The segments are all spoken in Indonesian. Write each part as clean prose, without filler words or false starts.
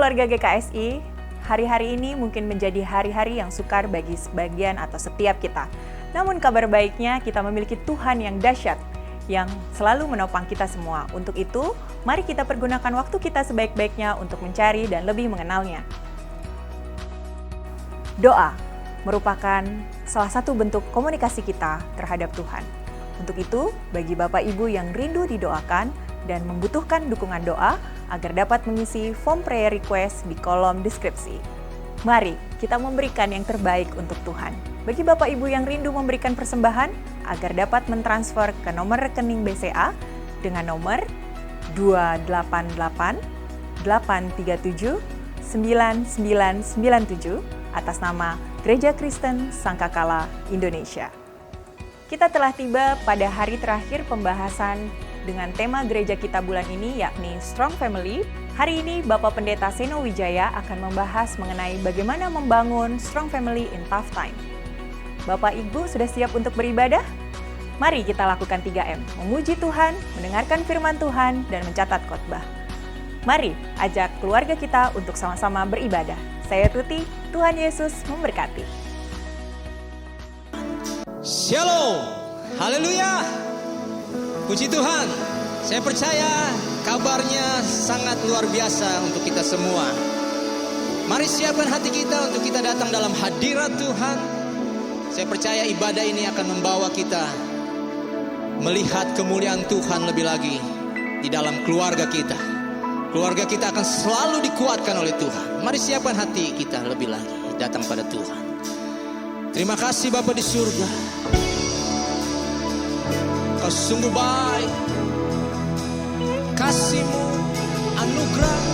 keluarga GKSI, hari-hari ini mungkin menjadi hari-hari yang sukar bagi sebagian atau setiap kita. Namun kabar baiknya kita memiliki Tuhan yang dahsyat, yang selalu menopang kita semua. Untuk itu, mari kita pergunakan waktu kita sebaik-baiknya untuk mencari dan lebih mengenalnya. Doa merupakan salah satu bentuk komunikasi kita terhadap Tuhan. Untuk itu, bagi Bapak Ibu yang rindu didoakan dan membutuhkan dukungan doa agar dapat mengisi form prayer request di kolom deskripsi. Mari kita memberikan yang terbaik untuk Tuhan. Bagi Bapak Ibu yang rindu memberikan persembahan agar dapat mentransfer ke nomor rekening BCA dengan nomor 288 837 9997 atas nama Gereja Kristen Sangkakala Indonesia. Kita telah tiba pada hari terakhir pembahasan dengan tema gereja kita bulan ini, yakni Strong Family. Hari ini Bapak Pendeta Seno Wijaya akan membahas mengenai bagaimana membangun Strong Family in Tough Time. Bapak Ibu sudah siap untuk beribadah? Mari kita lakukan 3M, memuji Tuhan, mendengarkan firman Tuhan, dan mencatat khotbah. Mari ajak keluarga kita untuk sama-sama beribadah. Saya Tuti, Tuhan Yesus memberkati. Shalom, haleluya. Puji Tuhan, saya percaya kabarnya sangat luar biasa untuk kita semua. Mari siapkan hati kita untuk kita datang dalam hadirat Tuhan. Saya percaya ibadah ini akan membawa kita melihat kemuliaan Tuhan lebih lagi di dalam keluarga kita. Keluarga kita akan selalu dikuatkan oleh Tuhan. Mari siapkan hati kita lebih lagi datang pada Tuhan. Terima kasih Bapa di surga. Kau sungguh baik, kasih-Mu, anugerah.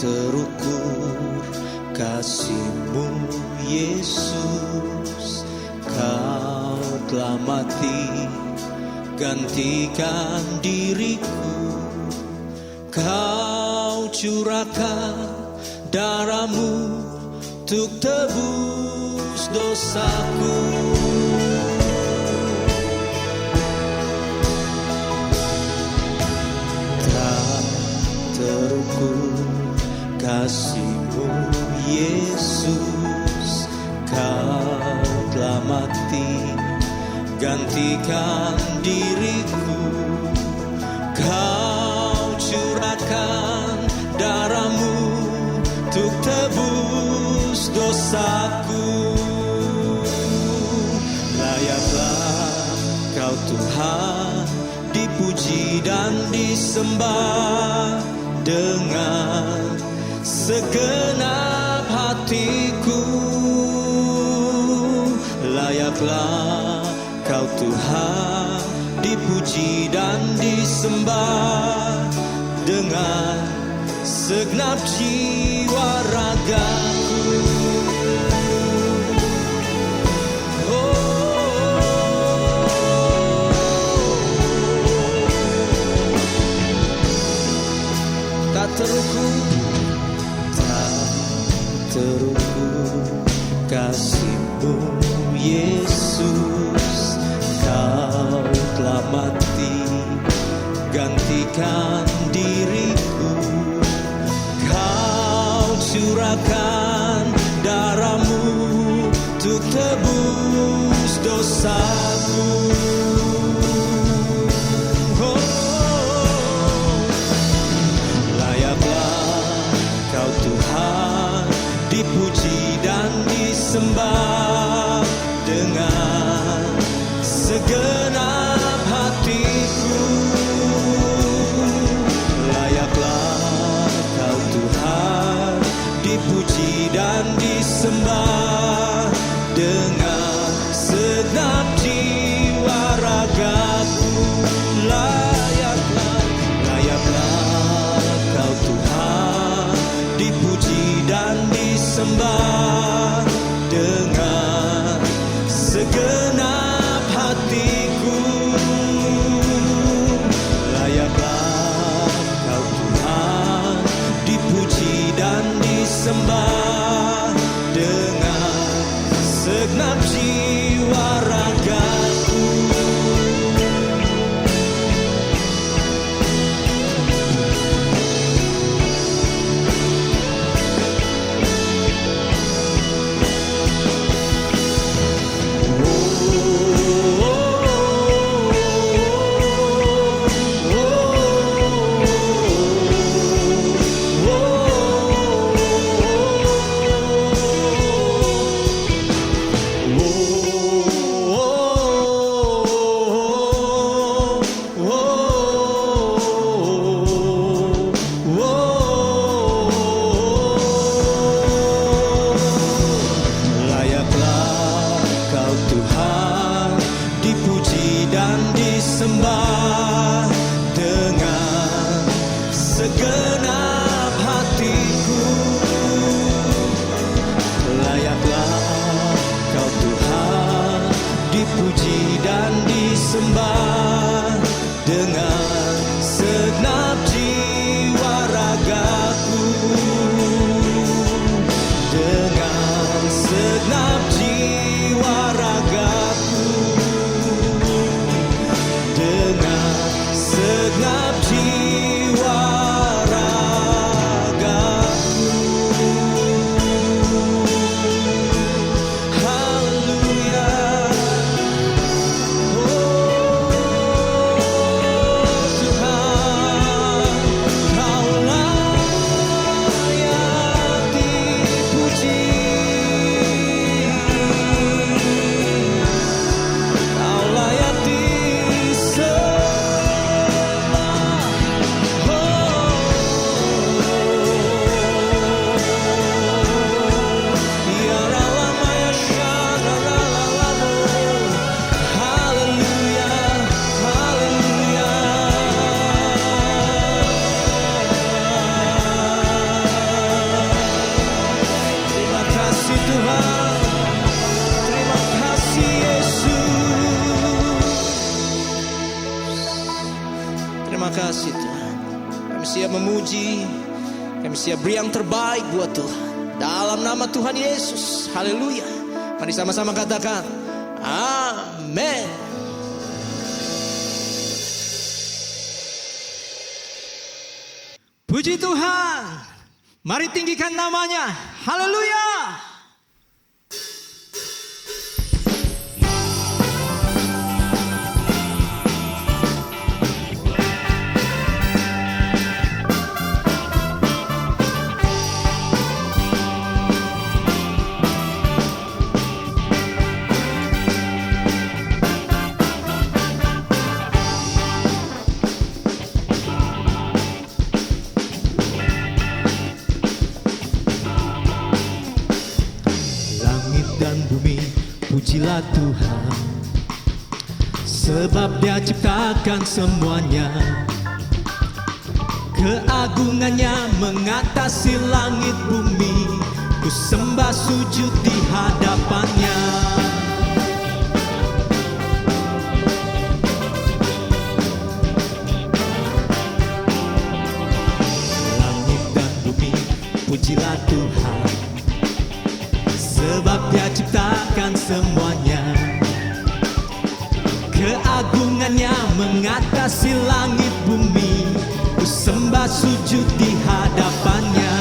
Terukur kasih-Mu Yesus, Kau telah mati gantikan diriku. Kau curahkan darah-Mu untuk tebus dosaku. Tak terukur kasih-Mu Yesus, Kau telah mati gantikan diriku. Kau curahkan darah-Mu untuk tebus dosaku. Layaklah Kau Tuhan dipuji dan disembah dengan segenap hatiku. Layaklah Kau Tuhan dipuji dan disembah dengan segenap jiwa ragaku. Tak terukur kasih-Mu Yesus, Kau telah mati gantikan diriku. Kau curahkan darah-Mu untuk tebus dosaku. Layaklah Kau Tuhan dipuji dan disembah dengan segenap hatiku. Layaklah Kau Tuhan dipuji dan disembah dengan segenap jiwa ragaku. disembah dengan segenap hatiku. Layaklah Kau Tuhan dipuji dan disembah dengan segenap jiwa ragaku. Layaklah Kau Tuhan dipuji dan disembah dengan segenap hatiku. Layaklah Kau Tuhan dipuji dan disembah dengan segenap jiwa ragaku. Dengan segenap jiwa ragaku. Dengan segenap jiwa ragaku. Haleluya. Oh Tuhan, Kau layak dipuji. Kau layak disembah. Ya Rama ya Shana Ralamu. Haleluya, haleluya. Terima kasih Tuhan. Terima kasih Yesus. Terima kasih Tuhan. Kami siap memuji, kami siap beri yang terbaik buat Tuhan. Dalam nama Tuhan Yesus. Haleluya. Mari sama-sama katakan amin. Puji Tuhan. Mari tinggikan namanya. Haleluya. Langit dan bumi, pujilah Tuhan, sebab Dia ciptakan semuanya. Keagungannya mengatasi langit bumi, ku sembah sujud di hadapannya. Langit dan bumi, pujilah Tuhan, sebab Dia ciptakan semuanya. Keagungannya mengatasi langit bumi, ku sembah sujud di hadapannya.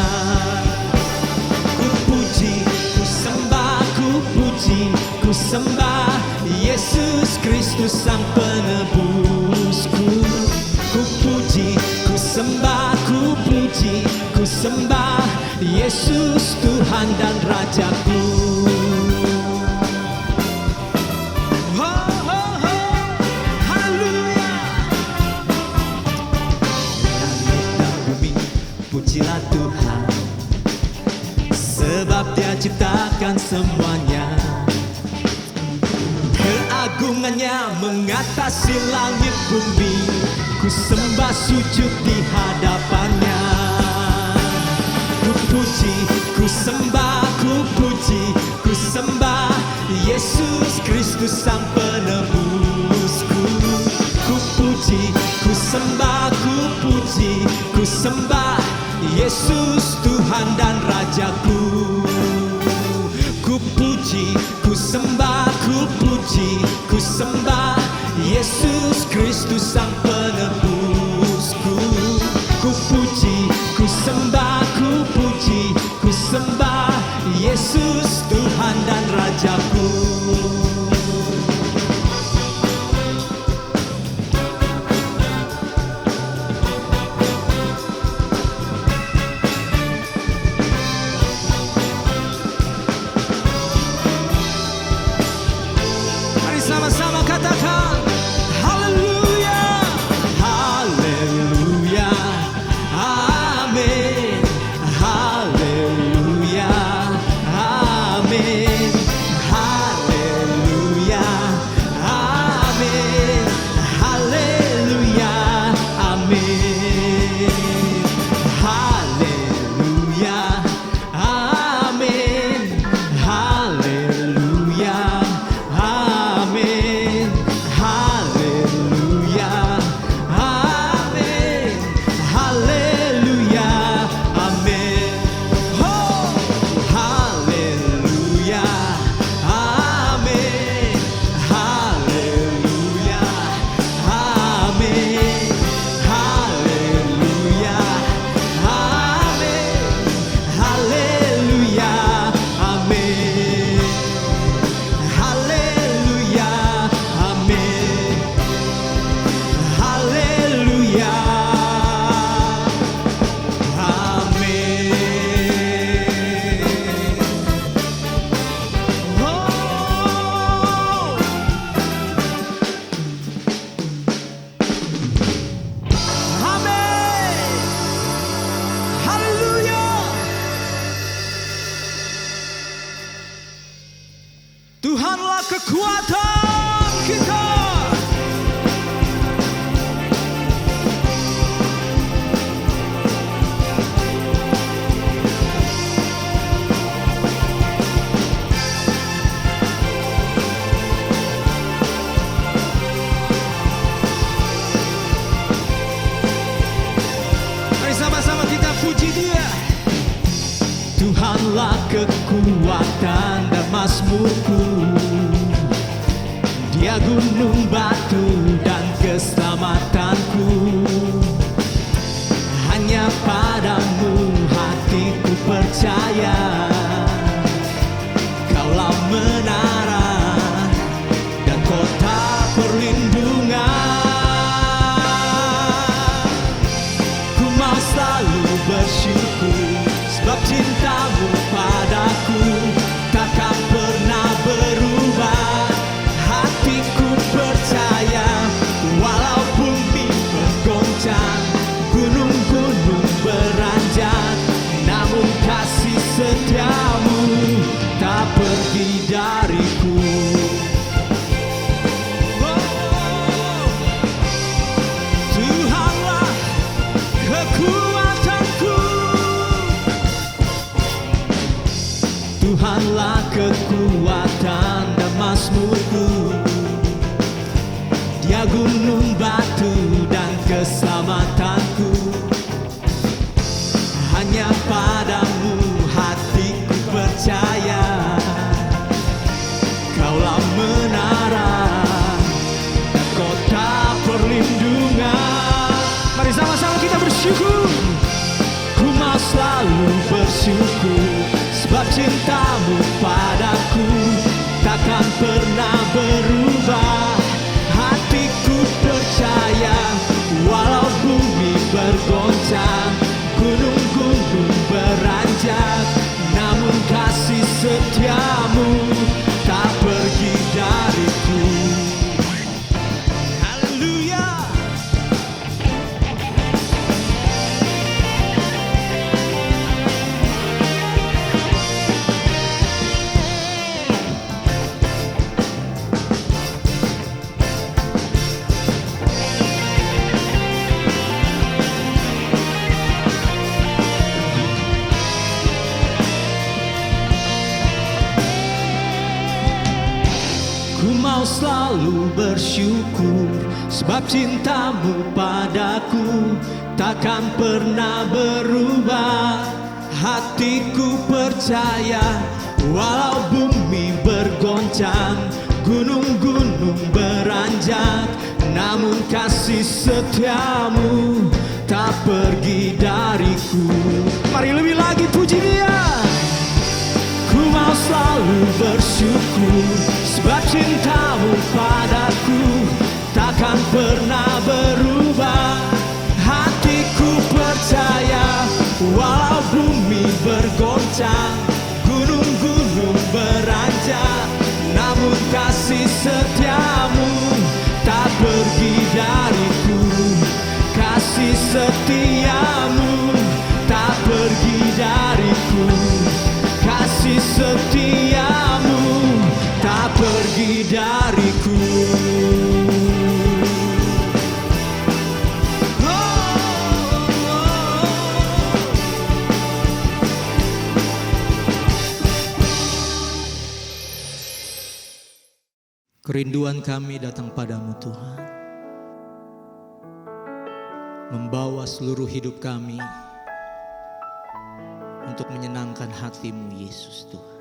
Ku puji, ku sembah, ku puji, ku sembah Yesus Kristus Sang Penebusku. Ku puji, ku sembah, ku puji, ku sembah Yesus Tuhan dan Rajaku. Pujilah Tuhan, sebab Dia ciptakan semuanya. Keagungannya mengatasi langit bumi, ku sembah sujud di hadapannya. Ku puji, ku sembah, Yesus Kristus sang penebusku. Ku puji, ku sembah, ku puji, ku sembah Yesus Tuhan dan Rajaku. Ku puji, ku sembah, ku puji, ku sembah Yesus Kristus sang penebusku. Ku puji, ku sembah, ku puji, ku sembah Yesus Tuhan dan Rajaku. Mari sama-sama katakan haleluya, haleluya, amin, haleluya, amin, haleluya, amin, haleluya, amin, haleluya, amin, haleluya, amin, haleluya, amin, haleluya, amin. Oh, haleluya, amin, haleluya, amin, haleluya, amin, haleluya, amin. Haleluya, amin. Haleluya, amin. Oh, amin. Haleluya. Tuhanlah kekuatan kita. Mari sama-sama kita puji Dia. Tuhanlah kekuatan dan mazmurku, Dia gunung batu dan keselamatanku. Hanya padamu hatiku percaya, Kaulah menara dan kota perlindungan. Ku mau selalu bersyukur sebab cintamu padaku takkan pernah berubah. Hatiku percaya walau bumi bergoncang, gunung-gunung beranjak, namun kasih setiamu tak pergi dariku. Oh, Tuhanlah kekuatanku. Tuhanlah kekuatan dan mazmurku, Dia gunung batu dan keselamatanku. Hanya padamu hatiku percaya, Kaulah menara dan kota perlindungan. Mari sama-sama kita bersyukur. Ku mau selalu bersyukur sebab cintamu padaku takkan pernah berubah. Hatiku percaya walau bumi bergoncang, gunung-gunung beranjak, namun kasih setiamu tak pergi dariku. Haleluya. mau selalu bersyukur, sebab cintamu padaku takkan pernah berubah. Hatiku percaya, walau bumi bergoncang, gunung-gunung beranjak, namun kasih setiamu tak pergi dariku. Mari lebih lagi puji Dia. Ku mau selalu bersyukur, sebab cintamu padaku takkan pernah berubah. Hatiku percaya, walau bumi bergoncang, gunung-gunung beranjak, namun kasih setiamu tak pergi dariku. Kasih setiamu tak pergi dariku. Kasih setiamu tak pergi dariku. Kerinduan kami datang padamu Tuhan, membawa seluruh hidup kami untuk menyenangkan hatimu Yesus Tuhan.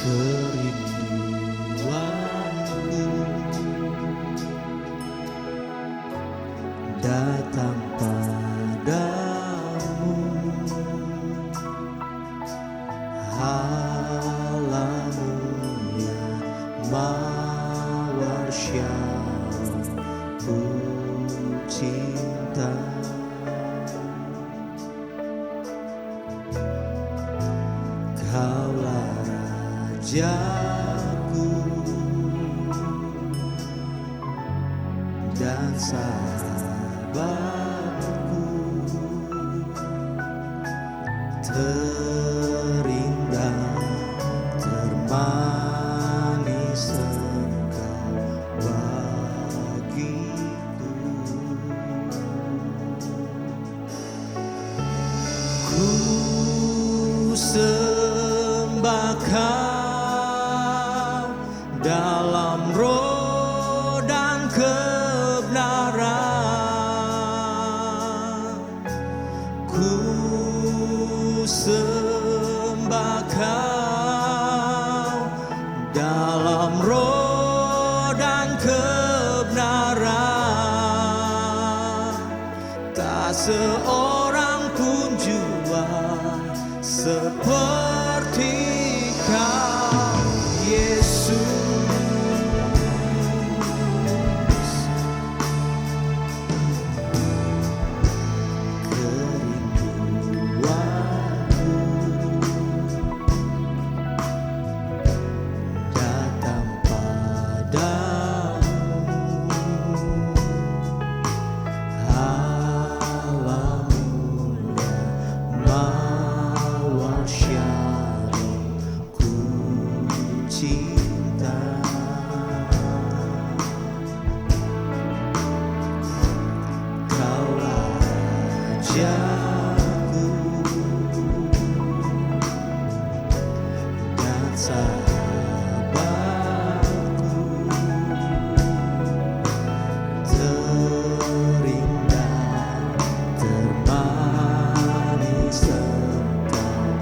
Kerinduanku datang padamu, haleluya, mawar shalom, ku cinta. Kaulah Rajaku dan sahabatku, terindah, termanis Engkau bagiku. Ku sembah Kau dalam roh dan kebenaran. Ku sembah Kau dalam roh dan kebenaran. Tak seorang pun jua seperti Kau Yesus. Kerinduanku datang padamu, haleluya, mawar shalom, ku cinta. Kaulah Rajaku dan sahabatku, terindah, termanis Engkau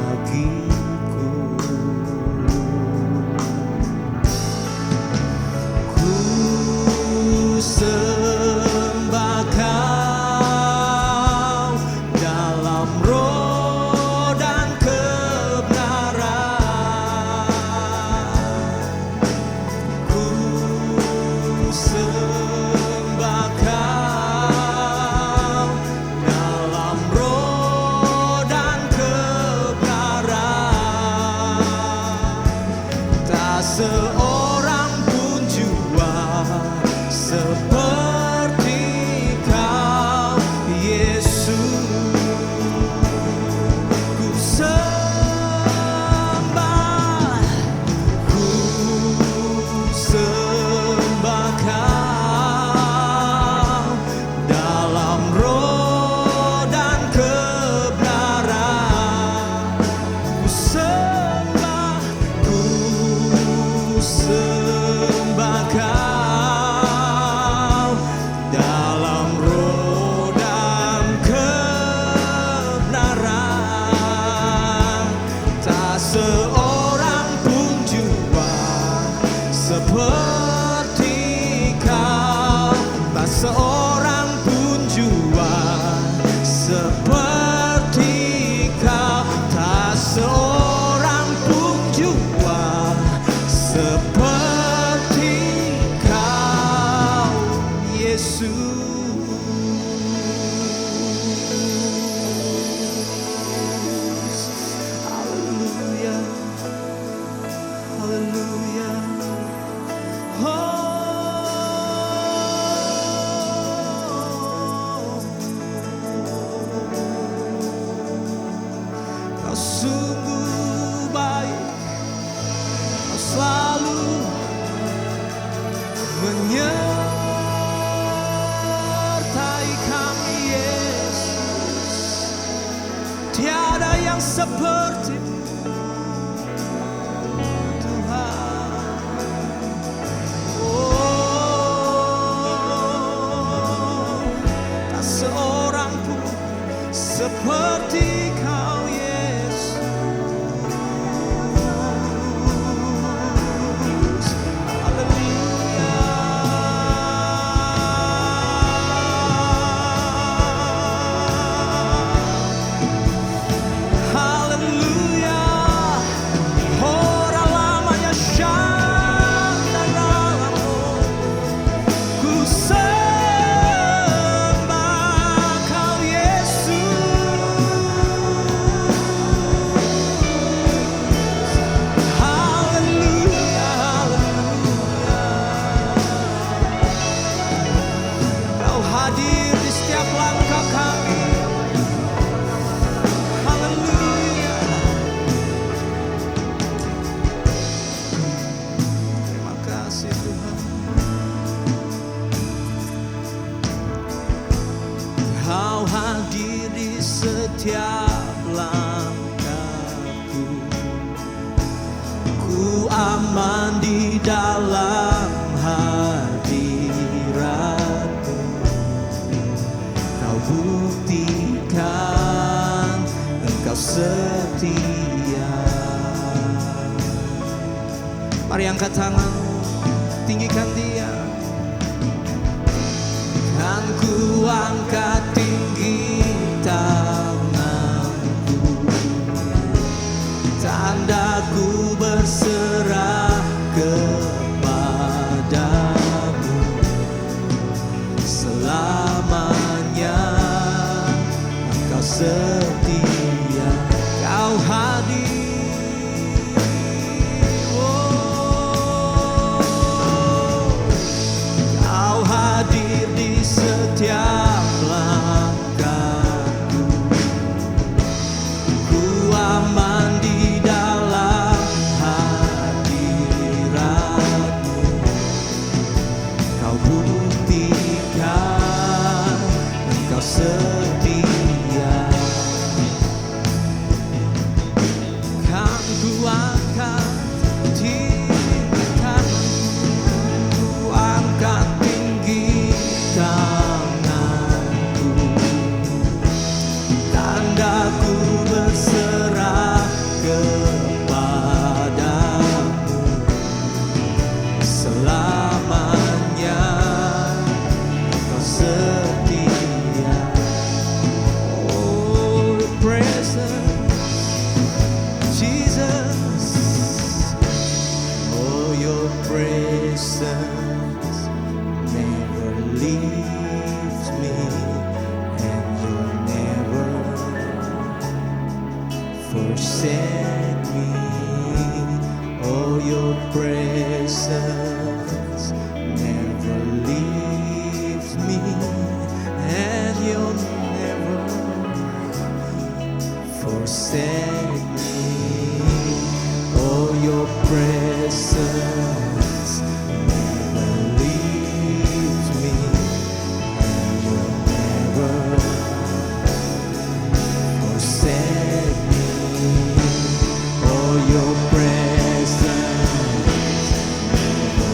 bagiku. Ku aman di dalam hadirat-Mu. Kau buktikan Engkau setia. Mari angkat tanganmu, tinggikan Dia. Kan ku angkat tinggi tanganku, tandaku berserah kepadamu. Selamanya Engkau setia, Kau hadir. Kau hadir di setiap langkahku. Ku aman di dalam hadirat-Mu. Kau buktikan Engkau setia. Kan ku angkat ku angkat tinggi tanganku, tandaku berserah kepadamu. Selamanya Kau setia. Oh, your presence, Jesus. Oh, your presence never leaves me, and you'll never forsake me. Oh, your presence never leaves me, and you'll never forsake me. Oh, your presence never leaves me, and you'll never forsake me. Oh, your presence never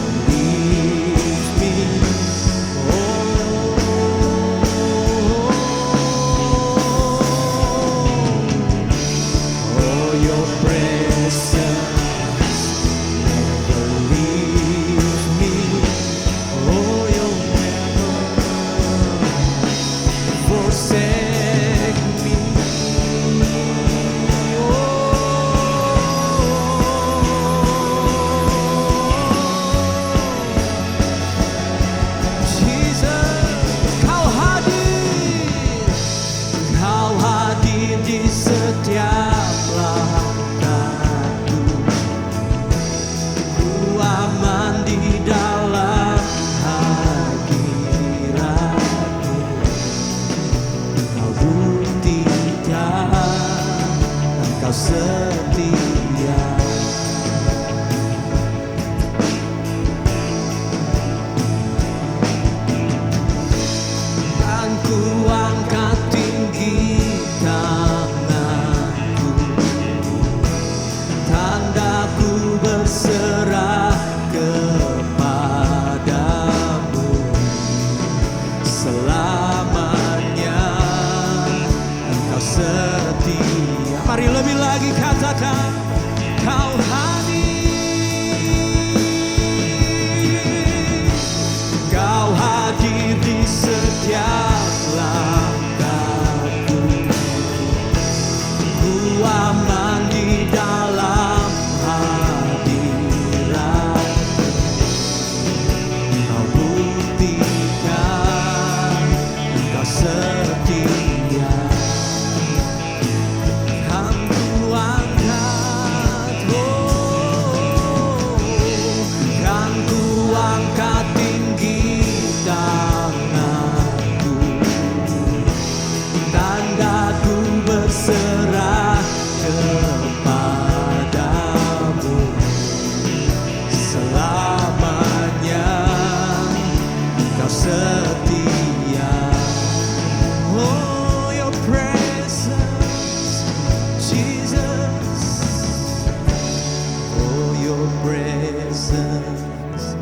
your presence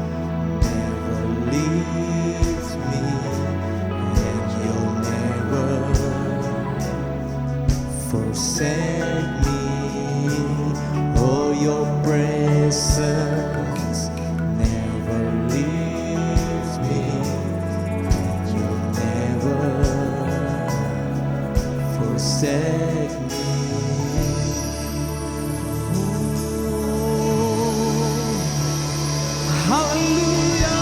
never leaves me, and you'll never forsake me. Oh, your presence never leaves me, and you'll never forsake me. Haleluya,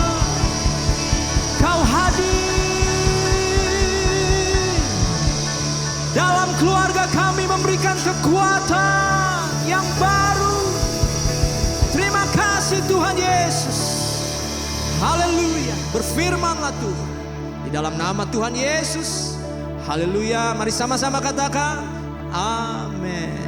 Kau hadir dalam keluarga kami, memberikan kekuatan yang baru. Terima kasih Tuhan Yesus. Haleluya, berfirmanlah Tuhan di dalam nama Tuhan Yesus. Haleluya, mari sama-sama katakan amin.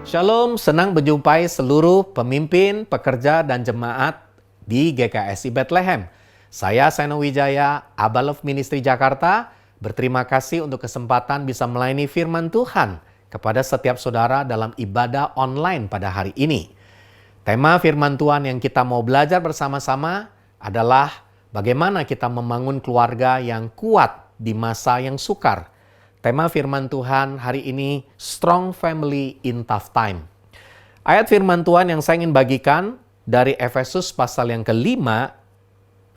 Shalom, senang menjumpai seluruh pemimpin, pekerja, dan jemaat di GKSI Bethlehem. Saya Seno Wijaya, Abba Love Ministry Jakarta, berterima kasih untuk kesempatan bisa melayani firman Tuhan kepada setiap saudara dalam ibadah online pada hari ini. Tema firman Tuhan yang kita mau belajar bersama-sama adalah bagaimana kita membangun keluarga yang kuat di masa yang sukar. Tema firman Tuhan hari ini, Strong Family in Tough Time. Ayat firman Tuhan yang saya ingin bagikan dari Efesus pasal yang ke-5,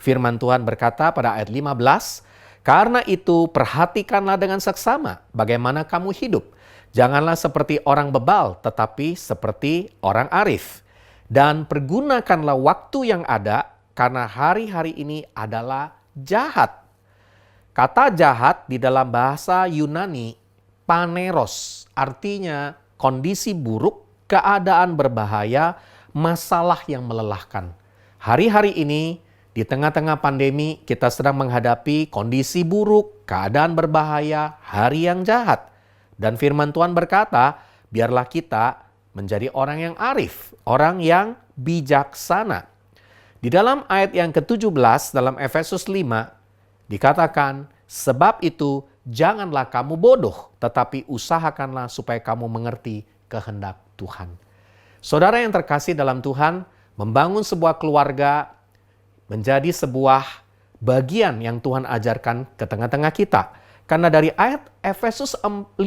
firman Tuhan berkata pada ayat 15, "Karena itu perhatikanlah dengan seksama bagaimana kamu hidup. Janganlah seperti orang bebal, tetapi seperti orang arif. Dan pergunakanlah waktu yang ada, karena hari-hari ini adalah jahat." Kata jahat di dalam bahasa Yunani, paneros, artinya kondisi buruk, keadaan berbahaya, masalah yang melelahkan. Hari-hari ini, di tengah-tengah pandemi, kita sedang menghadapi kondisi buruk, keadaan berbahaya, hari yang jahat. Dan firman Tuhan berkata, biarlah kita menjadi orang yang arif, orang yang bijaksana. Di dalam ayat yang ke-17 dalam Efesus 5, dikatakan, sebab itu janganlah kamu bodoh, tetapi usahakanlah supaya kamu mengerti kehendak Tuhan. Saudara yang terkasih dalam Tuhan, membangun sebuah keluarga menjadi sebuah bagian yang Tuhan ajarkan ke tengah-tengah kita. Karena dari ayat Efesus 5,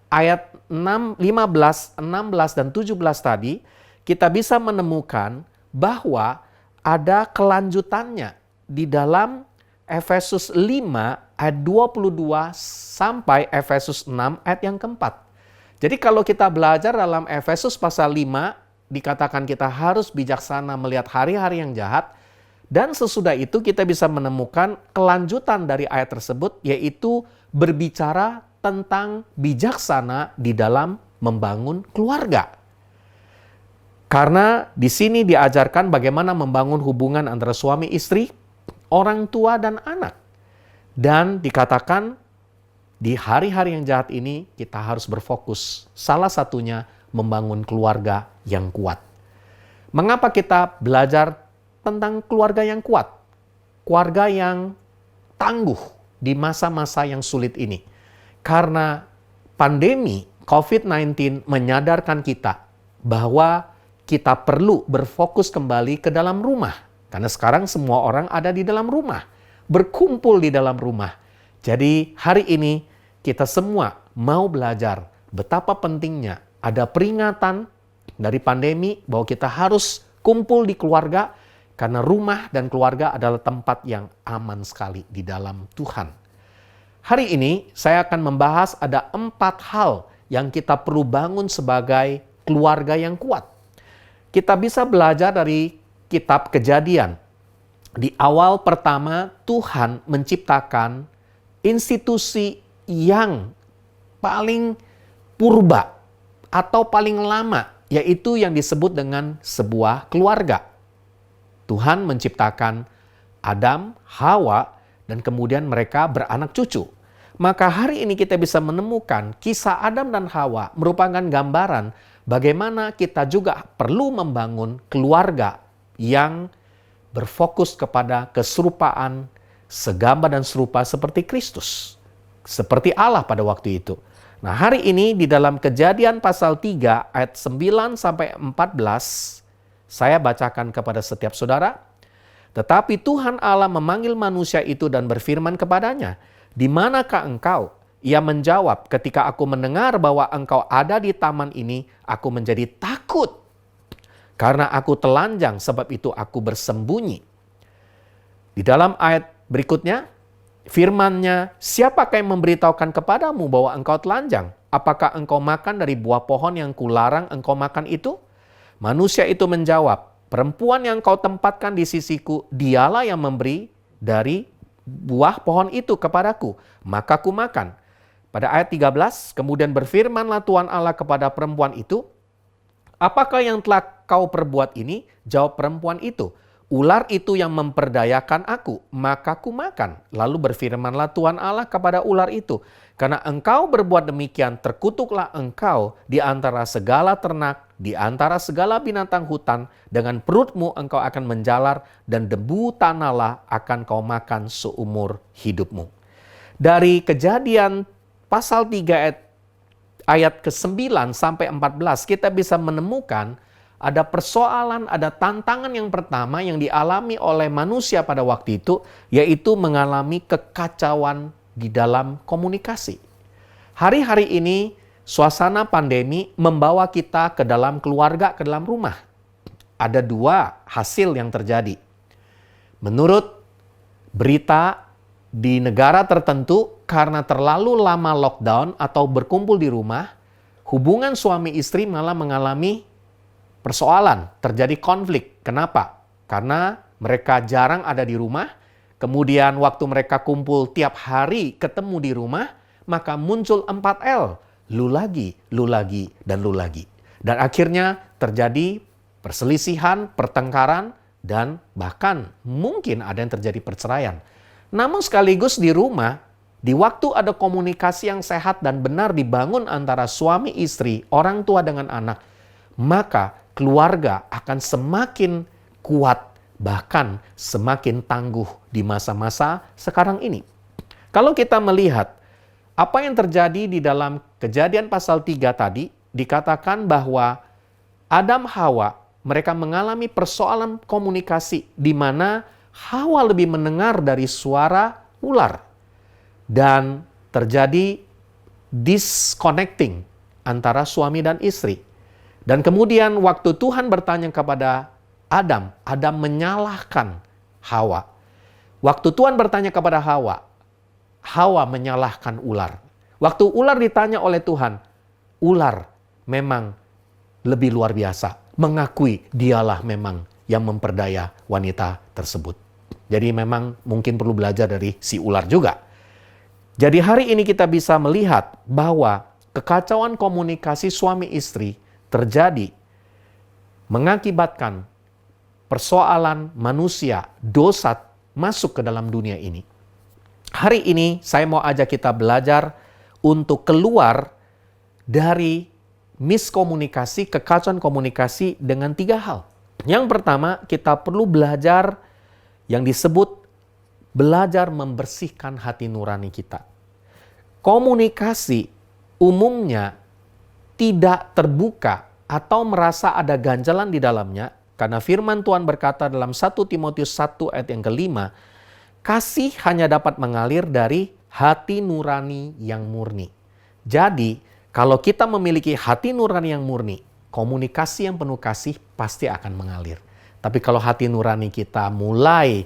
ayat 15, 16, dan 17 tadi, kita bisa menemukan bahwa ada kelanjutannya di dalam Efesus 5 ayat 22 sampai Efesus 6 ayat yang keempat. Jadi kalau kita belajar dalam Efesus pasal 5, dikatakan kita harus bijaksana melihat hari-hari yang jahat. Dan sesudah itu kita bisa menemukan kelanjutan dari ayat tersebut, yaitu berbicara tentang bijaksana di dalam membangun keluarga. Karena di sini diajarkan bagaimana membangun hubungan antara suami istri, orang tua dan anak. Dan dikatakan di hari-hari yang jahat ini kita harus berfokus. Salah satunya membangun keluarga yang kuat. Mengapa kita belajar tentang keluarga yang kuat? Keluarga yang tangguh di masa-masa yang sulit ini. Karena pandemi COVID-19 menyadarkan kita bahwa kita perlu berfokus kembali ke dalam rumah. Karena sekarang semua orang ada di dalam rumah, berkumpul di dalam rumah. Jadi hari ini kita semua mau belajar betapa pentingnya ada peringatan dari pandemi bahwa kita harus kumpul di keluarga karena rumah dan keluarga adalah tempat yang aman sekali di dalam Tuhan. Hari ini saya akan membahas ada 4 hal yang kita perlu bangun sebagai keluarga yang kuat. Kita bisa belajar dari Kitab Kejadian. Di awal pertama Tuhan menciptakan institusi yang paling purba atau paling lama, yaitu yang disebut dengan sebuah keluarga. Tuhan menciptakan Adam, Hawa, dan kemudian mereka beranak cucu. Maka hari ini kita bisa menemukan kisah Adam dan Hawa merupakan gambaran bagaimana kita juga perlu membangun keluarga yang berfokus kepada keserupaan, segambar dan serupa seperti Kristus. Seperti Allah pada waktu itu. Nah hari ini di dalam Kejadian pasal 3 ayat 9 sampai 14, Saya bacakan kepada setiap saudara. Tetapi Tuhan Allah memanggil manusia itu dan berfirman kepadanya, "Di manakah engkau?" Ia menjawab, "Ketika aku mendengar bahwa engkau ada di taman ini, aku menjadi takut. Karena aku telanjang, sebab itu aku bersembunyi." Di dalam ayat berikutnya, firman-Nya, "Siapakah yang memberitahukan kepadamu bahwa engkau telanjang? Apakah engkau makan dari buah pohon yang kularang engkau makan itu?" Manusia itu menjawab, "Perempuan yang kau tempatkan di sisiku, dialah yang memberi dari buah pohon itu kepadaku, maka ku makan." Pada ayat 13, kemudian berfirmanlah Tuhan Allah kepada perempuan itu, "Apakah yang telah kau perbuat ini?" Jawab perempuan itu, "Ular itu yang memperdayakan aku, maka ku makan." Lalu berfirmanlah Tuhan Allah kepada ular itu, "Karena engkau berbuat demikian, terkutuklah engkau di antara segala ternak, di antara segala binatang hutan, dengan perutmu engkau akan menjalar, dan debu tanahlah akan kau makan seumur hidupmu." Dari Kejadian pasal 3 ayat ke-9 sampai 14, kita bisa menemukan ada persoalan, ada tantangan yang pertama yang dialami oleh manusia pada waktu itu, yaitu mengalami kekacauan di dalam komunikasi. Hari-hari ini, suasana pandemi membawa kita ke dalam keluarga, ke dalam rumah. Ada dua hasil yang terjadi. Menurut berita di negara tertentu, karena terlalu lama lockdown atau berkumpul di rumah, hubungan suami istri malah mengalami persoalan, terjadi konflik. Kenapa? Karena mereka jarang ada di rumah, kemudian waktu mereka kumpul tiap hari ketemu di rumah, maka muncul 4L, lu lagi, dan lu lagi. Dan akhirnya terjadi perselisihan, pertengkaran, dan bahkan mungkin ada yang terjadi perceraian. Namun sekaligus di rumah, di waktu ada komunikasi yang sehat dan benar dibangun antara suami istri, orang tua dengan anak, maka keluarga akan semakin kuat, bahkan semakin tangguh di masa-masa sekarang ini. Kalau kita melihat apa yang terjadi di dalam Kejadian pasal 3 tadi, dikatakan bahwa Adam Hawa, mereka mengalami persoalan komunikasi di mana Hawa lebih mendengar dari suara ular. Dan terjadi disconnecting antara suami dan istri. Dan kemudian waktu Tuhan bertanya kepada Adam, Adam menyalahkan Hawa. Waktu Tuhan bertanya kepada Hawa, Hawa menyalahkan ular. Waktu ular ditanya oleh Tuhan, ular memang lebih luar biasa, mengakui dialah memang yang memperdaya wanita tersebut. Jadi memang mungkin perlu belajar dari si ular juga. Jadi hari ini kita bisa melihat bahwa kekacauan komunikasi suami istri terjadi mengakibatkan persoalan manusia, dosa masuk ke dalam dunia ini. Hari ini saya mau ajak kita belajar untuk keluar dari miskomunikasi, kekacauan komunikasi dengan 3 hal. Yang pertama, kita perlu belajar yang disebut belajar membersihkan hati nurani kita. Komunikasi umumnya tidak terbuka atau merasa ada ganjalan di dalamnya, karena firman Tuhan berkata dalam 1 Timotius 1 ayat yang kelima, kasih hanya dapat mengalir dari hati nurani yang murni. Jadi, kalau kita memiliki hati nurani yang murni, komunikasi yang penuh kasih pasti akan mengalir. Tapi kalau hati nurani kita mulai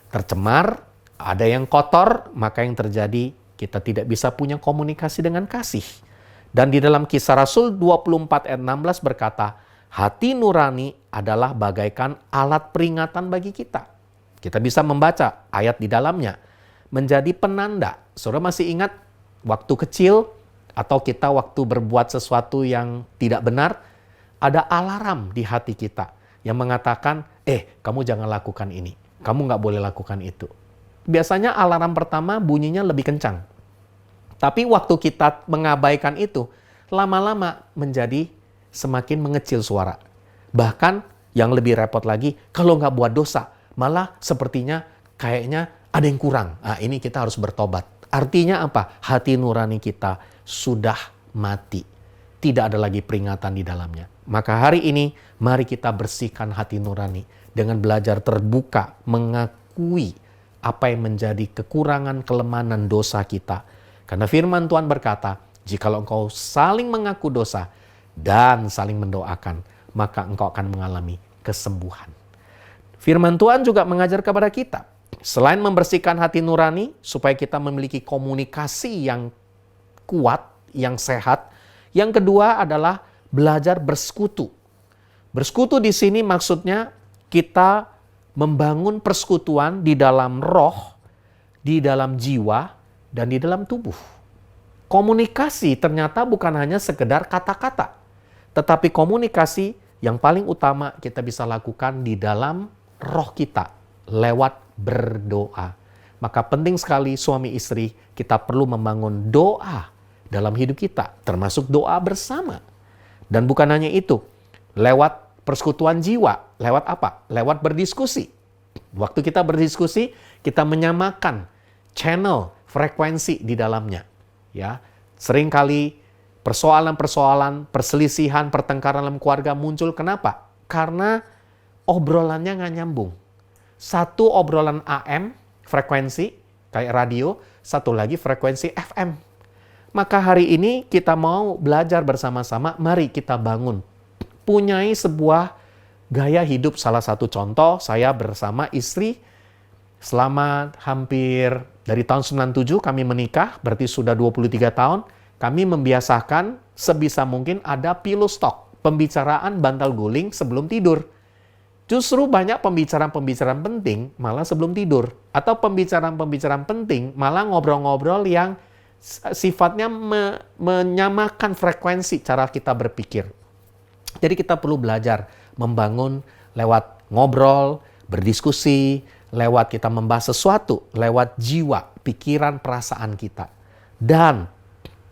tercemar, ada yang kotor, maka yang terjadi kita tidak bisa punya komunikasi dengan kasih. Dan di dalam Kisah Rasul 24 ayat 16 berkata, hati nurani adalah bagaikan alat peringatan bagi kita. Kita bisa membaca ayat di dalamnya. Menjadi penanda. Saudara masih ingat waktu kecil atau kita waktu berbuat sesuatu yang tidak benar, ada alarm di hati kita yang mengatakan, kamu jangan lakukan ini. Kamu nggak boleh lakukan itu. Biasanya alarm pertama bunyinya lebih kencang. Tapi waktu kita mengabaikan itu, lama-lama menjadi semakin mengecil suara. Bahkan yang lebih repot lagi, kalau nggak buat dosa, malah sepertinya kayaknya ada yang kurang. Nah, ini kita harus bertobat. Artinya apa? Hati nurani kita sudah mati. Tidak ada lagi peringatan di dalamnya. Maka hari ini, mari kita bersihkan hati nurani dengan belajar terbuka, mengakui apa yang menjadi kekurangan, kelemahan, dan dosa kita. Karena firman Tuhan berkata, jikalau engkau saling mengaku dosa dan saling mendoakan, maka engkau akan mengalami kesembuhan. Firman Tuhan juga mengajar kepada kita, selain membersihkan hati nurani, supaya kita memiliki komunikasi yang kuat, yang sehat. Yang kedua adalah belajar bersekutu. Bersekutu di sini maksudnya kita membangun persekutuan di dalam roh, di dalam jiwa, dan di dalam tubuh. Komunikasi ternyata bukan hanya sekedar kata-kata, tetapi komunikasi yang paling utama kita bisa lakukan di dalam roh kita lewat berdoa. Maka penting sekali suami istri kita perlu membangun doa dalam hidup kita, termasuk doa bersama. Dan bukan hanya itu, lewat persekutuan jiwa, lewat apa? Lewat berdiskusi. Waktu kita berdiskusi, kita menyamakan channel, frekuensi di dalamnya. Ya, seringkali persoalan-persoalan, perselisihan, pertengkaran dalam keluarga muncul. Kenapa? Karena obrolannya nggak nyambung. Satu obrolan AM, frekuensi, kayak radio, satu lagi frekuensi FM. Maka hari ini kita mau belajar bersama-sama, mari kita bangun. Punyai sebuah gaya hidup, salah satu contoh, saya bersama istri selama hampir dari tahun 97 kami menikah, berarti sudah 23 tahun, kami membiasakan sebisa mungkin ada pillow talk, pembicaraan bantal guling sebelum tidur. Justru banyak pembicaraan-pembicaraan penting malah sebelum tidur. Atau pembicaraan-pembicaraan penting malah ngobrol-ngobrol yang sifatnya menyamakan frekuensi cara kita berpikir. Jadi kita perlu belajar membangun lewat ngobrol, berdiskusi, lewat kita membahas sesuatu, lewat jiwa, pikiran, perasaan kita. Dan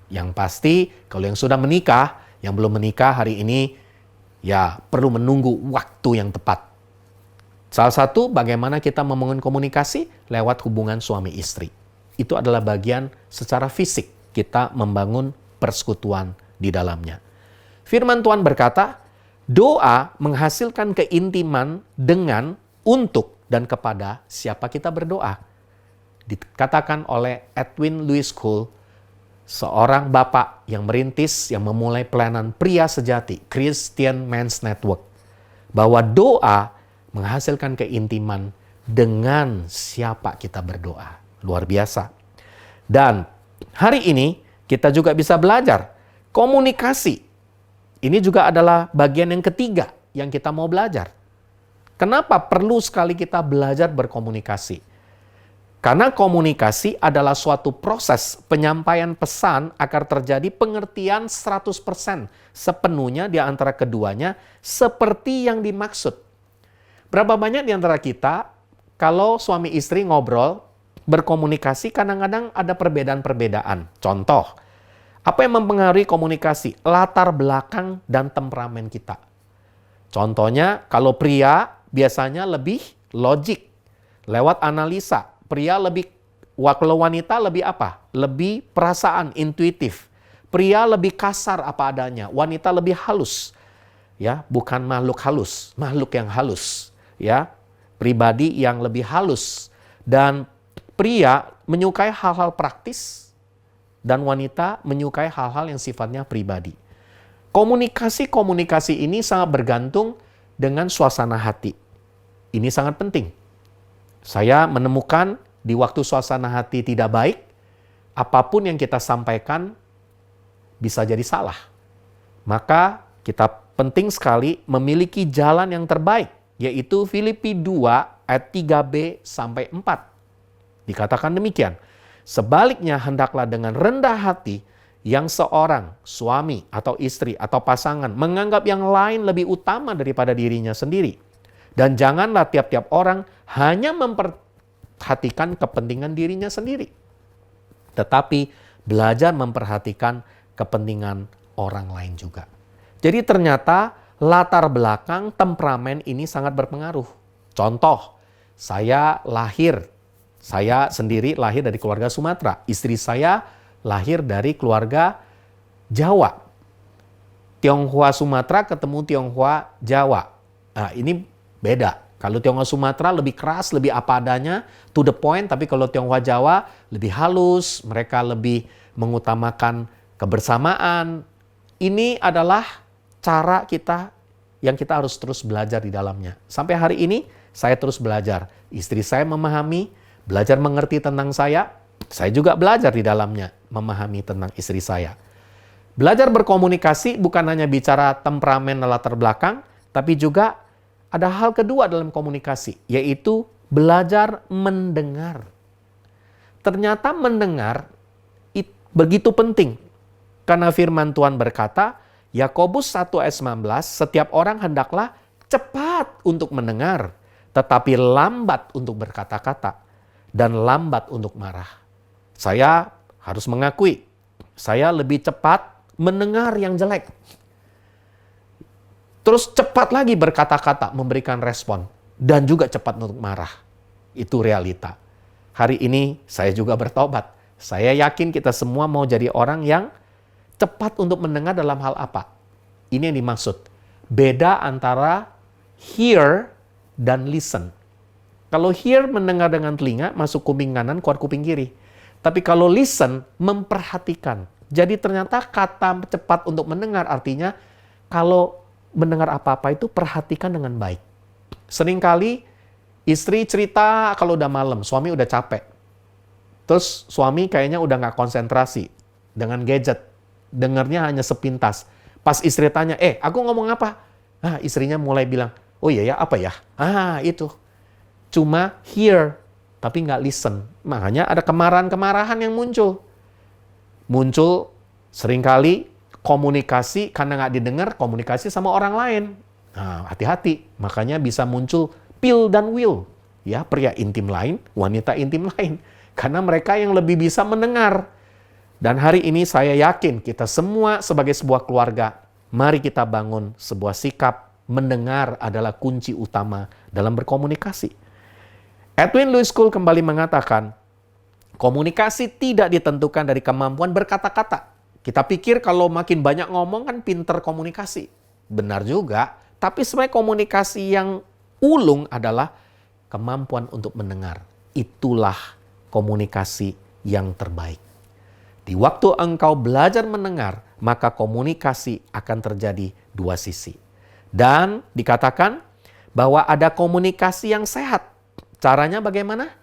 yang pasti, kalau yang sudah menikah, yang belum menikah hari ini, ya perlu menunggu waktu yang tepat. Salah satu bagaimana kita membangun komunikasi lewat hubungan suami istri. Itu adalah bagian secara fisik kita membangun persekutuan di dalamnya. Firman Tuhan berkata, doa menghasilkan keintiman dengan, untuk, dan kepada siapa kita berdoa. Dikatakan oleh Edwin Louis Cole, seorang bapak yang merintis, yang memulai pelayanan pria sejati, Christian Men's Network, bahwa doa menghasilkan keintiman dengan siapa kita berdoa. Luar biasa. Dan hari ini kita juga bisa belajar komunikasi. Ini juga adalah bagian yang ketiga yang kita mau belajar. Kenapa perlu sekali kita belajar berkomunikasi? Karena komunikasi adalah suatu proses penyampaian pesan agar terjadi pengertian 100% sepenuhnya di antara keduanya seperti yang dimaksud. Berapa banyak di antara kita kalau suami istri ngobrol, berkomunikasi kadang-kadang ada perbedaan-perbedaan. Contoh, apa yang mempengaruhi komunikasi? Latar belakang dan temperamen kita. Contohnya, kalau pria biasanya lebih logik, lewat analisa. Pria lebih, kalau wanita lebih apa? Lebih perasaan, intuitif. Pria lebih kasar apa adanya, wanita lebih halus. Ya, bukan makhluk halus, makhluk yang halus. Ya, pribadi yang lebih halus. Dan pria menyukai hal-hal praktis dan wanita menyukai hal-hal yang sifatnya pribadi. Komunikasi ini sangat bergantung dengan suasana hati. Ini sangat penting. Saya menemukan di waktu suasana hati tidak baik, apapun yang kita sampaikan bisa jadi salah. Maka kita penting sekali memiliki jalan yang terbaik, yaitu Filipi 2 ayat 3b sampai 4. Dikatakan demikian, sebaliknya hendaklah dengan rendah hati yang seorang suami atau istri atau pasangan menganggap yang lain lebih utama daripada dirinya sendiri. Dan janganlah tiap-tiap orang hanya memperhatikan kepentingan dirinya sendiri, tetapi belajar memperhatikan kepentingan orang lain juga. Jadi ternyata latar belakang temperamen ini sangat berpengaruh. Contoh, saya sendiri lahir dari keluarga Sumatera. Istri saya lahir dari keluarga Jawa. Tionghoa Sumatera ketemu Tionghoa Jawa. Nah, ini beda. Kalau Tionghoa Sumatera lebih keras, lebih apa adanya, to the point. Tapi kalau Tionghoa Jawa lebih halus, mereka lebih mengutamakan kebersamaan. Ini adalah cara kita yang kita harus terus belajar di dalamnya. Sampai hari ini saya terus belajar. Istri saya memahami, belajar mengerti tentang saya juga belajar di dalamnya memahami tentang istri saya. Belajar berkomunikasi bukan hanya bicara temperamen latar belakang, tapi juga ada hal kedua dalam komunikasi, yaitu belajar mendengar. Ternyata mendengar begitu penting. Karena firman Tuhan berkata, Yakobus 1 ayat 19, setiap orang hendaklah cepat untuk mendengar, tetapi lambat untuk berkata-kata, dan lambat untuk marah. Saya harus mengakui, saya lebih cepat mendengar yang jelek. Terus cepat lagi berkata-kata, memberikan respon, dan juga cepat untuk marah. Itu realita. Hari ini saya juga bertobat. Saya yakin kita semua mau jadi orang yang cepat untuk mendengar dalam hal apa? Ini yang dimaksud. Beda antara hear dan listen. Kalau hear mendengar dengan telinga, masuk kuping kanan, keluar kuping kiri. Tapi kalau listen, memperhatikan. Jadi ternyata kata cepat untuk mendengar artinya kalau mendengar apa-apa itu perhatikan dengan baik. Seringkali istri cerita kalau udah malam, suami udah capek. Terus suami kayaknya udah nggak konsentrasi dengan gadget. Dengarnya hanya sepintas. Pas istri tanya, aku ngomong apa? Istrinya mulai bilang, oh iya ya, apa ya? Itu. Cuma hear, tapi nggak listen. Makanya ada kemarahan-kemarahan yang muncul. Muncul seringkali komunikasi, karena nggak didengar, komunikasi sama orang lain. Hati-hati. Makanya bisa muncul pill dan will. Ya, pria intim lain, wanita intim lain. Karena mereka yang lebih bisa mendengar. Dan hari ini saya yakin kita semua sebagai sebuah keluarga, mari kita bangun sebuah sikap mendengar adalah kunci utama dalam berkomunikasi. Edwin Louis School kembali mengatakan, komunikasi tidak ditentukan dari kemampuan berkata-kata. Kita pikir kalau makin banyak ngomong kan pinter komunikasi. Benar juga, tapi sebenarnya komunikasi yang ulung adalah kemampuan untuk mendengar. Itulah komunikasi yang terbaik. Di waktu engkau belajar mendengar, maka komunikasi akan terjadi dua sisi. Dan dikatakan bahwa ada komunikasi yang sehat. Caranya bagaimana?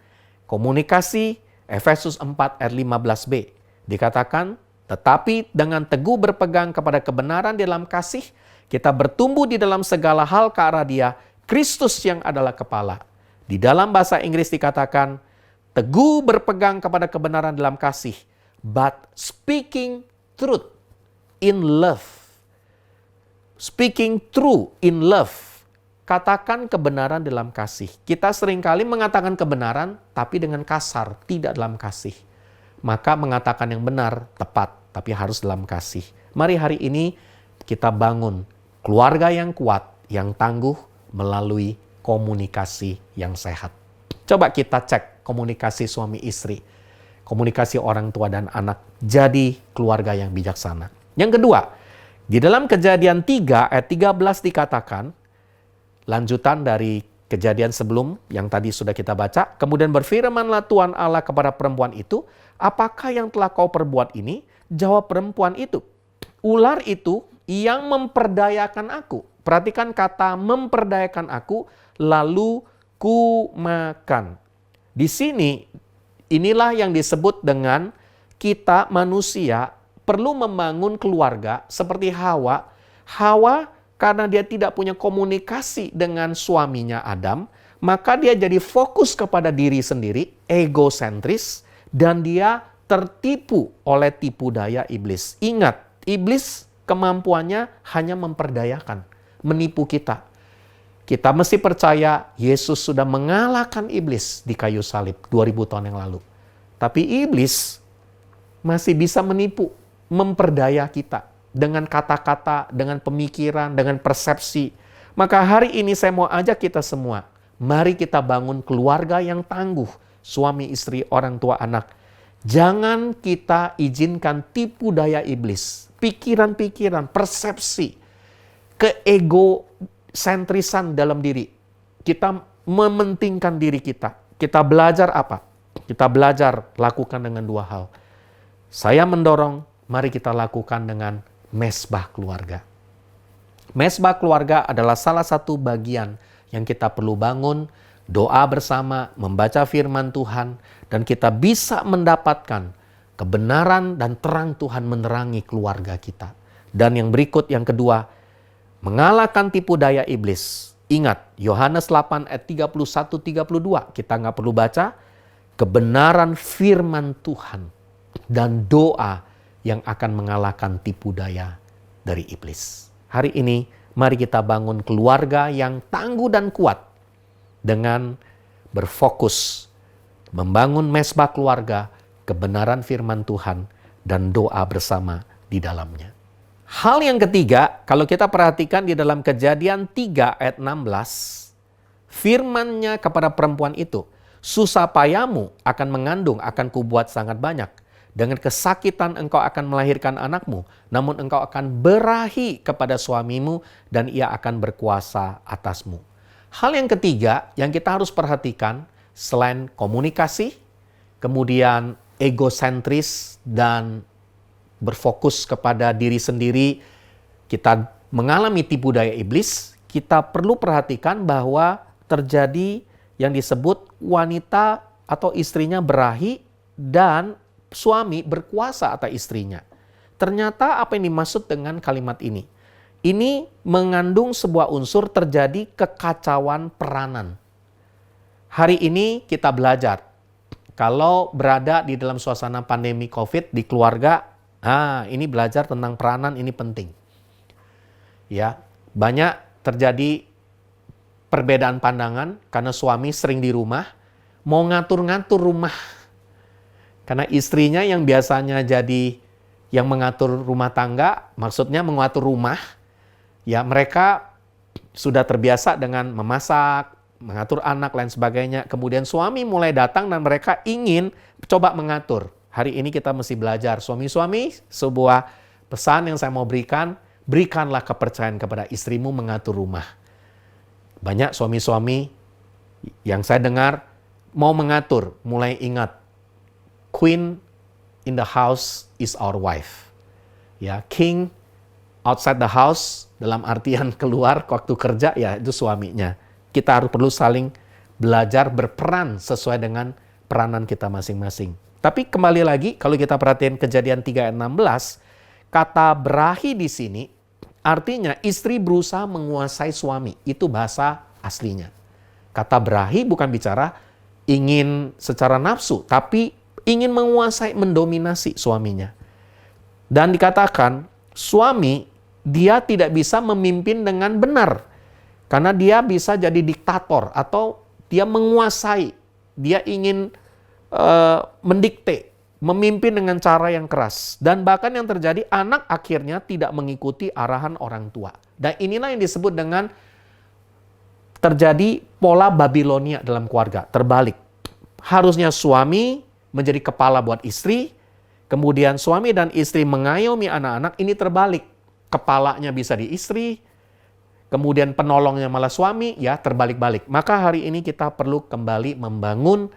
Komunikasi Efesus 4 ayat 15b. Dikatakan, tetapi dengan teguh berpegang kepada kebenaran di dalam kasih, kita bertumbuh di dalam segala hal ke arah Dia, Kristus yang adalah kepala. Di dalam bahasa Inggris dikatakan, teguh berpegang kepada kebenaran dalam kasih, but speaking truth in love. Speaking true in love. Katakan kebenaran dalam kasih. Kita seringkali mengatakan kebenaran, tapi dengan kasar, tidak dalam kasih. Maka mengatakan yang benar, tepat, tapi harus dalam kasih. Mari hari ini kita bangun keluarga yang kuat, yang tangguh, melalui komunikasi yang sehat. Coba kita cek komunikasi suami istri, komunikasi orang tua dan anak, jadi keluarga yang bijaksana. Yang kedua, di dalam Kejadian 3 ayat 13 dikatakan, lanjutan dari kejadian sebelum yang tadi sudah kita baca, kemudian berfirmanlah Tuhan Allah kepada perempuan itu, apakah yang telah kau perbuat ini? Jawab perempuan itu, ular itu yang memperdayakan aku. Perhatikan kata memperdayakan aku, lalu ku makan. Di sini, inilah yang disebut dengan kita manusia perlu membangun keluarga seperti Hawa. Hawa karena dia tidak punya komunikasi dengan suaminya Adam, maka dia jadi fokus kepada diri sendiri, egosentris, dan dia tertipu oleh tipu daya iblis. Ingat, iblis kemampuannya hanya memperdayakan, menipu kita. Kita mesti percaya Yesus sudah mengalahkan iblis di kayu salib 2000 tahun yang lalu. Tapi iblis masih bisa menipu, memperdaya kita dengan kata-kata, dengan pemikiran, dengan persepsi. Maka hari ini saya mau ajak kita semua, mari kita bangun keluarga yang tangguh, suami, istri, orang tua, anak. Jangan kita izinkan tipu daya iblis, pikiran-pikiran, persepsi, keegosentrisan dalam diri. Kita mementingkan diri kita. Kita belajar apa? Kita belajar lakukan dengan dua hal. Saya mendorong, mari kita lakukan dengan mesbah keluarga. Mesbah keluarga adalah salah satu bagian yang kita perlu bangun, doa bersama, membaca firman Tuhan, dan kita bisa mendapatkan kebenaran dan terang Tuhan menerangi keluarga kita. Dan yang berikut, yang kedua, mengalahkan tipu daya iblis. Ingat, Yohanes 8 ayat 31-32, kita nggak perlu baca, kebenaran firman Tuhan dan doa yang akan mengalahkan tipu daya dari iblis. Hari ini, mari kita bangun keluarga yang tangguh dan kuat dengan berfokus membangun mesbah keluarga, kebenaran firman Tuhan, dan doa bersama di dalamnya. Hal yang ketiga, kalau kita perhatikan di dalam Kejadian 3 ayat 16, firman-Nya kepada perempuan itu, susah payahmu akan mengandung, akan kubuat sangat banyak. Dengan kesakitan engkau akan melahirkan anakmu, namun engkau akan berahi kepada suamimu dan ia akan berkuasa atasmu. Hal yang ketiga yang kita harus perhatikan, selain komunikasi, kemudian egosentris dan berfokus kepada diri sendiri, kita mengalami tipu daya iblis, kita perlu perhatikan bahwa terjadi yang disebut wanita atau istrinya berahi dan suami berkuasa atas istrinya. Ternyata apa yang dimaksud dengan kalimat ini? Ini mengandung sebuah unsur terjadi kekacauan peranan. Hari ini kita belajar, kalau berada di dalam suasana pandemi COVID di keluarga, ini belajar tentang peranan, ini penting. Ya, banyak terjadi perbedaan pandangan karena suami sering di rumah, mau ngatur-ngatur rumah. Karena istrinya yang biasanya jadi yang mengatur rumah tangga, maksudnya mengatur rumah, ya mereka sudah terbiasa dengan memasak, mengatur anak, lain sebagainya. Kemudian suami mulai datang dan mereka ingin coba mengatur. Hari ini kita mesti belajar, suami-suami, sebuah pesan yang saya mau berikan, berikanlah kepercayaan kepada istrimu mengatur rumah. Banyak suami-suami yang saya dengar mau mengatur, mulai ingat, queen in the house is our wife. Ya, king outside the house, dalam artian keluar waktu kerja, ya itu suaminya. Kita harus perlu saling belajar berperan sesuai dengan peranan kita masing-masing. Tapi kembali lagi, kalau kita perhatiin Kejadian 3 ayat 16, kata berahi di sini artinya istri berusaha menguasai suami. Itu bahasa aslinya. Kata berahi bukan bicara ingin secara nafsu, tapi ingin menguasai, mendominasi suaminya. Dan dikatakan, suami dia tidak bisa memimpin dengan benar. Karena dia bisa jadi diktator atau dia menguasai. Dia ingin mendikte, memimpin dengan cara yang keras. Dan bahkan yang terjadi, anak akhirnya tidak mengikuti arahan orang tua. Dan inilah yang disebut dengan terjadi pola Babilonia dalam keluarga, terbalik. Harusnya suami menjadi kepala buat istri, kemudian suami dan istri mengayomi anak-anak, ini terbalik. Kepalanya bisa di istri, kemudian penolongnya malah suami, ya terbalik-balik. Maka hari ini kita perlu kembali membangun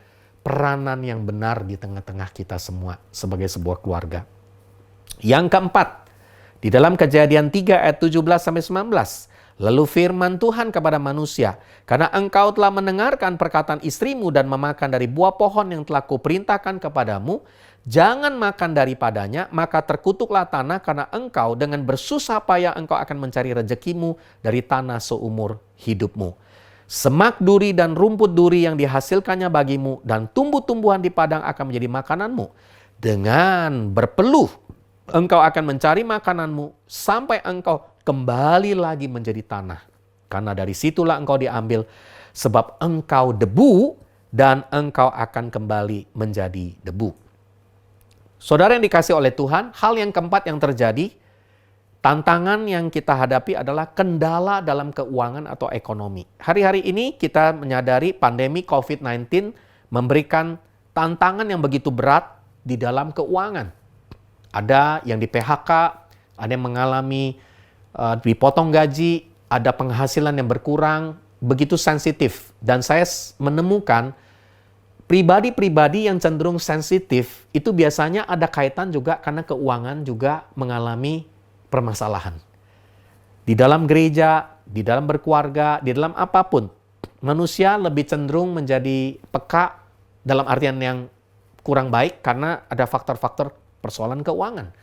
peranan yang benar di tengah-tengah kita semua sebagai sebuah keluarga. Yang keempat, di dalam Kejadian 3 ayat 17-19, lalu firman Tuhan kepada manusia, karena engkau telah mendengarkan perkataan istrimu dan memakan dari buah pohon yang telah kuperintahkan kepadamu, jangan makan daripadanya, maka terkutuklah tanah karena engkau dengan bersusah payah engkau akan mencari rezekimu dari tanah seumur hidupmu. Semak duri dan rumput duri yang dihasilkannya bagimu dan tumbuh-tumbuhan di padang akan menjadi makananmu. Dengan berpeluh engkau akan mencari makananmu sampai engkau kembali lagi menjadi tanah. Karena dari situlah engkau diambil, sebab engkau debu dan engkau akan kembali menjadi debu. Saudara yang dikasih oleh Tuhan, hal yang keempat yang terjadi, tantangan yang kita hadapi adalah kendala dalam keuangan atau ekonomi. Hari-hari ini kita menyadari pandemi COVID-19 memberikan tantangan yang begitu berat di dalam keuangan. Ada yang di PHK, ada yang mengalami dipotong gaji, ada penghasilan yang berkurang, begitu sensitif. Dan saya menemukan pribadi-pribadi yang cenderung sensitif itu biasanya ada kaitan juga karena keuangan juga mengalami permasalahan. Di dalam gereja, di dalam berkeluarga, di dalam apapun, manusia lebih cenderung menjadi peka dalam artian yang kurang baik karena ada faktor-faktor persoalan keuangan.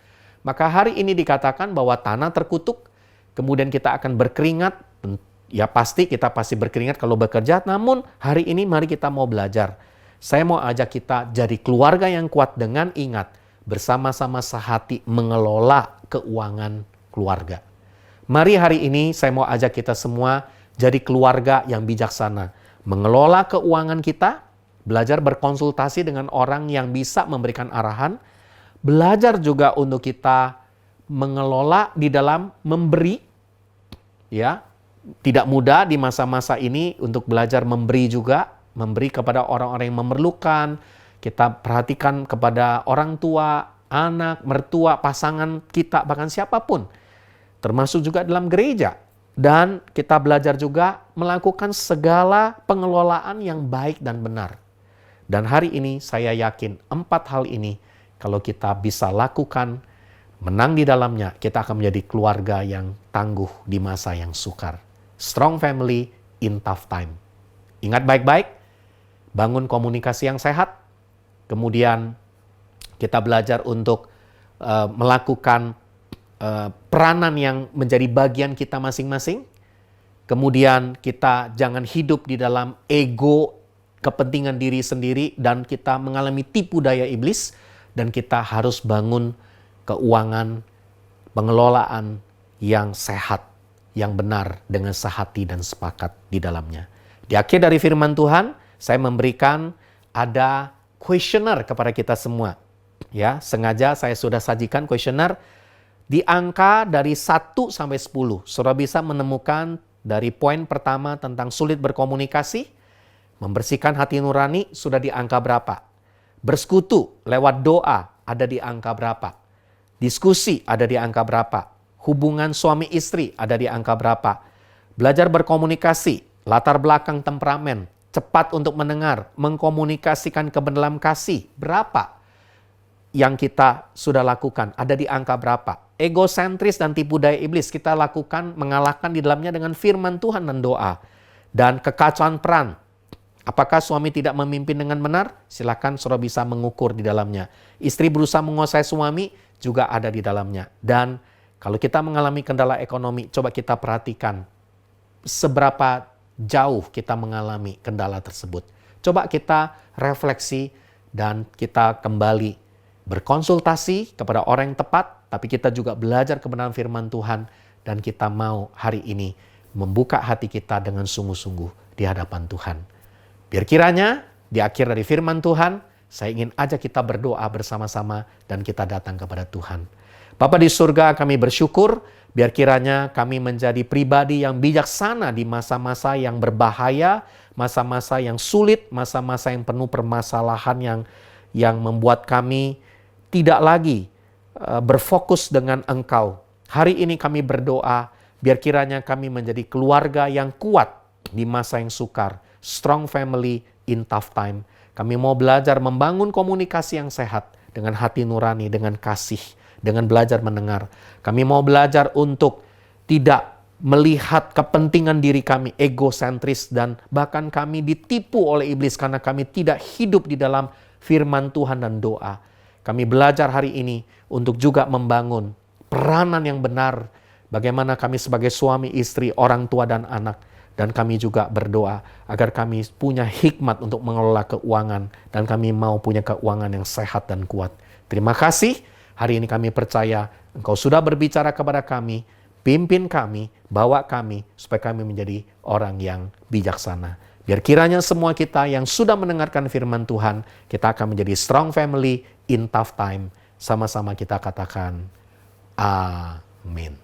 Maka hari ini dikatakan bahwa tanah terkutuk, kemudian kita akan berkeringat. Ya pasti kita pasti berkeringat kalau bekerja, namun hari ini mari kita mau belajar. Saya mau ajak kita jadi keluarga yang kuat dengan ingat bersama-sama sehati mengelola keuangan keluarga. Mari hari ini saya mau ajak kita semua jadi keluarga yang bijaksana. Mengelola keuangan kita, belajar berkonsultasi dengan orang yang bisa memberikan arahan, belajar juga untuk kita mengelola di dalam memberi, ya. Tidak mudah di masa-masa ini untuk belajar memberi juga, memberi kepada orang-orang yang memerlukan. Kita perhatikan kepada orang tua, anak, mertua, pasangan kita, bahkan siapapun. Termasuk juga dalam gereja. Dan kita belajar juga melakukan segala pengelolaan yang baik dan benar. Dan hari ini saya yakin 4 hal ini kalau kita bisa lakukan, menang di dalamnya, kita akan menjadi keluarga yang tangguh di masa yang sukar. Strong family in tough time. Ingat baik-baik, bangun komunikasi yang sehat, kemudian kita belajar untuk melakukan peranan yang menjadi bagian kita masing-masing. Kemudian kita jangan hidup di dalam ego, kepentingan diri sendiri, dan kita mengalami tipu daya iblis, dan kita harus bangun keuangan, pengelolaan yang sehat, yang benar dengan sehati dan sepakat di dalamnya. Di akhir dari firman Tuhan, saya memberikan ada kuesioner kepada kita semua. Ya, sengaja saya sudah sajikan kuesioner di angka dari 1 sampai 10. Saudara bisa menemukan dari poin pertama tentang sulit berkomunikasi, membersihkan hati nurani sudah di angka berapa? Bersekutu lewat doa ada di angka berapa? Diskusi ada di angka berapa? Hubungan suami istri ada di angka berapa? Belajar berkomunikasi, latar belakang temperamen, cepat untuk mendengar, mengkomunikasikan kebenaran kasih, berapa yang kita sudah lakukan? Ada di angka berapa? Egosentris dan tipu daya iblis kita lakukan, mengalahkan di dalamnya dengan firman Tuhan dan doa. Dan kekacauan peran. Apakah suami tidak memimpin dengan benar? Silakan saudara bisa mengukur di dalamnya. Istri berusaha menguasai suami juga ada di dalamnya. Dan kalau kita mengalami kendala ekonomi, coba kita perhatikan seberapa jauh kita mengalami kendala tersebut. Coba kita refleksi dan kita kembali berkonsultasi kepada orang yang tepat, tapi kita juga belajar kebenaran firman Tuhan dan kita mau hari ini membuka hati kita dengan sungguh-sungguh di hadapan Tuhan. Biar kiranya di akhir dari firman Tuhan, saya ingin ajak kita berdoa bersama-sama dan kita datang kepada Tuhan. Bapa di surga, kami bersyukur biar kiranya kami menjadi pribadi yang bijaksana di masa-masa yang berbahaya, masa-masa yang sulit, masa-masa yang penuh permasalahan yang membuat kami tidak lagi berfokus dengan Engkau. Hari ini kami berdoa biar kiranya kami menjadi keluarga yang kuat di masa yang sukar. Strong family in tough time. Kami mau belajar membangun komunikasi yang sehat dengan hati nurani, dengan kasih, dengan belajar mendengar. Kami mau belajar untuk tidak melihat kepentingan diri kami, egosentris, dan bahkan kami ditipu oleh iblis karena kami tidak hidup di dalam firman Tuhan dan doa. Kami belajar hari ini untuk juga membangun peranan yang benar, bagaimana kami sebagai suami, istri, orang tua, dan anak. Dan kami juga berdoa agar kami punya hikmat untuk mengelola keuangan, dan kami mau punya keuangan yang sehat dan kuat. Terima kasih. Hari ini kami percaya Engkau sudah berbicara kepada kami, pimpin kami, bawa kami, supaya kami menjadi orang yang bijaksana. Biar kiranya semua kita yang sudah mendengarkan firman Tuhan, kita akan menjadi strong family in tough time. Sama-sama kita katakan, amin.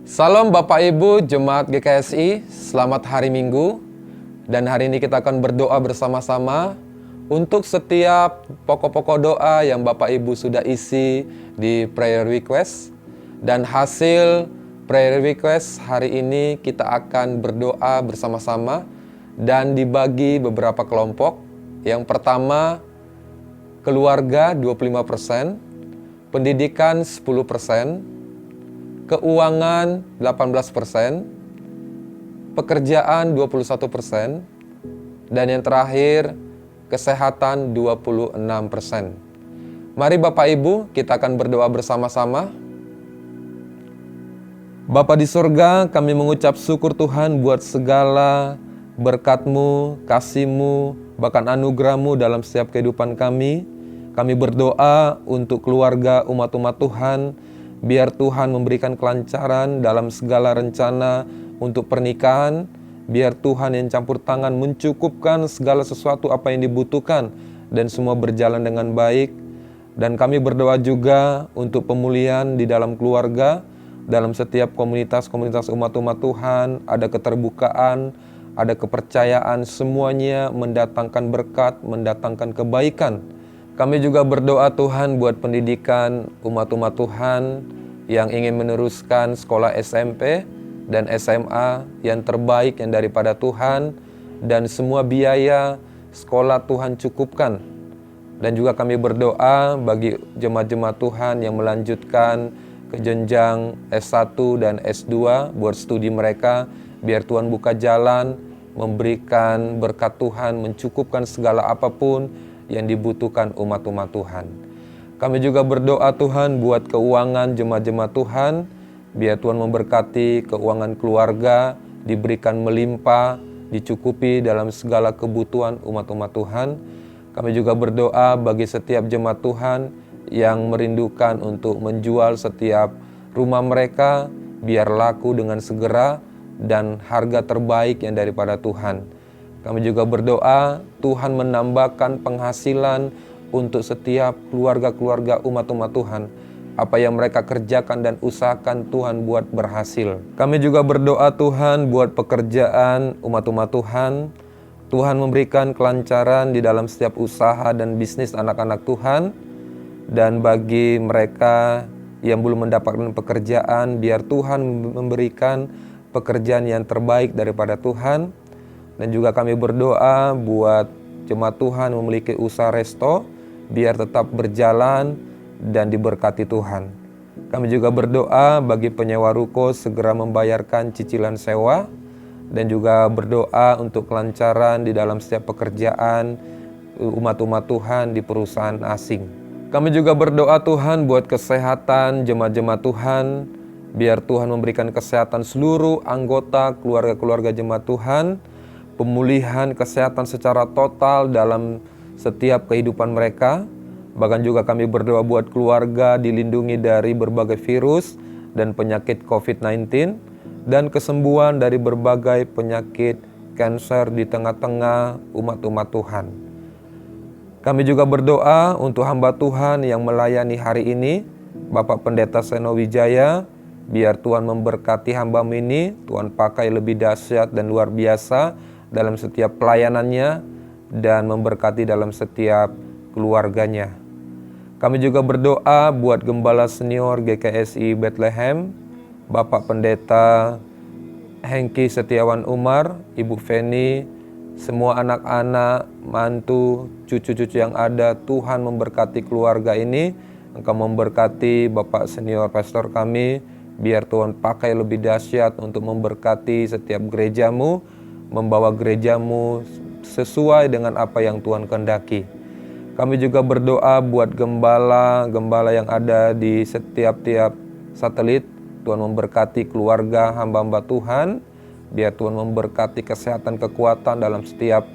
Salam Bapak Ibu Jemaat GKSI, selamat hari Minggu. Dan hari ini kita akan berdoa bersama-sama untuk setiap pokok-pokok doa yang Bapak Ibu sudah isi di prayer request. Dan hasil prayer request hari ini kita akan berdoa bersama-sama dan dibagi beberapa kelompok. Yang pertama, keluarga 25%, pendidikan 10%, keuangan 18%, pekerjaan 21%, dan yang terakhir kesehatan 26%. Mari Bapak Ibu, kita akan berdoa bersama-sama. Bapa di surga, kami mengucap syukur Tuhan buat segala berkat-Mu, kasih-Mu, bahkan anugerah-Mu dalam setiap kehidupan kami. Kami berdoa untuk keluarga umat-umat Tuhan, biar Tuhan memberikan kelancaran dalam segala rencana untuk pernikahan, biar Tuhan yang campur tangan mencukupkan segala sesuatu apa yang dibutuhkan dan semua berjalan dengan baik. Dan kami berdoa juga untuk pemulihan di dalam keluarga, dalam setiap komunitas-komunitas umat-umat Tuhan, ada keterbukaan, ada kepercayaan, semuanya mendatangkan berkat, mendatangkan kebaikan. Kami juga berdoa Tuhan buat pendidikan umat-umat Tuhan yang ingin meneruskan sekolah SMP dan SMA yang terbaik yang daripada Tuhan, dan semua biaya sekolah Tuhan cukupkan. Dan juga kami berdoa bagi jemaat-jemaat Tuhan yang melanjutkan ke jenjang S1 dan S2 buat studi mereka, biar Tuhan buka jalan, memberikan berkat Tuhan, mencukupkan segala apapun yang dibutuhkan umat-umat Tuhan. Kami juga berdoa Tuhan buat keuangan jemaat-jemaat Tuhan, biar Tuhan memberkati keuangan keluarga, diberikan melimpah, dicukupi dalam segala kebutuhan umat-umat Tuhan. Kami juga berdoa bagi setiap jemaat Tuhan yang merindukan untuk menjual setiap rumah mereka, biar laku dengan segera dan harga terbaik yang daripada Tuhan. Kami juga berdoa Tuhan menambahkan penghasilan untuk setiap keluarga-keluarga umat-umat Tuhan. Apa yang mereka kerjakan dan usahakan Tuhan buat berhasil. Kami juga berdoa Tuhan buat pekerjaan umat-umat Tuhan. Tuhan memberikan kelancaran di dalam setiap usaha dan bisnis anak-anak Tuhan. Dan bagi mereka yang belum mendapatkan pekerjaan, biar Tuhan memberikan pekerjaan yang terbaik daripada Tuhan. Dan juga kami berdoa buat jemaat Tuhan memiliki usaha resto, biar tetap berjalan dan diberkati Tuhan. Kami juga berdoa bagi penyewa ruko segera membayarkan cicilan sewa, dan juga berdoa untuk kelancaran di dalam setiap pekerjaan umat-umat Tuhan di perusahaan asing. Kami juga berdoa Tuhan buat kesehatan jemaat-jemaat Tuhan, biar Tuhan memberikan kesehatan seluruh anggota keluarga-keluarga jemaat Tuhan, pemulihan kesehatan secara total dalam setiap kehidupan mereka. Bahkan juga kami berdoa buat keluarga dilindungi dari berbagai virus dan penyakit COVID-19, dan kesembuhan dari berbagai penyakit kanker di tengah-tengah umat-umat Tuhan. Kami juga berdoa untuk hamba Tuhan yang melayani hari ini, Bapak Pendeta Seno Wijaya, biar Tuhan memberkati hamba-Mu ini, Tuhan pakai lebih dahsyat dan luar biasa dalam setiap pelayanannya, dan memberkati dalam setiap keluarganya. Kami juga berdoa buat Gembala Senior GKSI Bethlehem, Bapak Pendeta Hengki Setiawan Umar, Ibu Feni, semua anak-anak, mantu, cucu-cucu yang ada. Tuhan memberkati keluarga ini. Engkau memberkati Bapak Senior Pastor kami, biar Tuhan pakai lebih dahsyat untuk memberkati setiap gereja-Mu, membawa gereja-Mu sesuai dengan apa yang Tuhan kehendaki. Kami juga berdoa buat gembala yang ada di setiap satelit. Tuhan memberkati keluarga hamba-hamba Tuhan, biar Tuhan memberkati kesehatan, kekuatan dalam setiap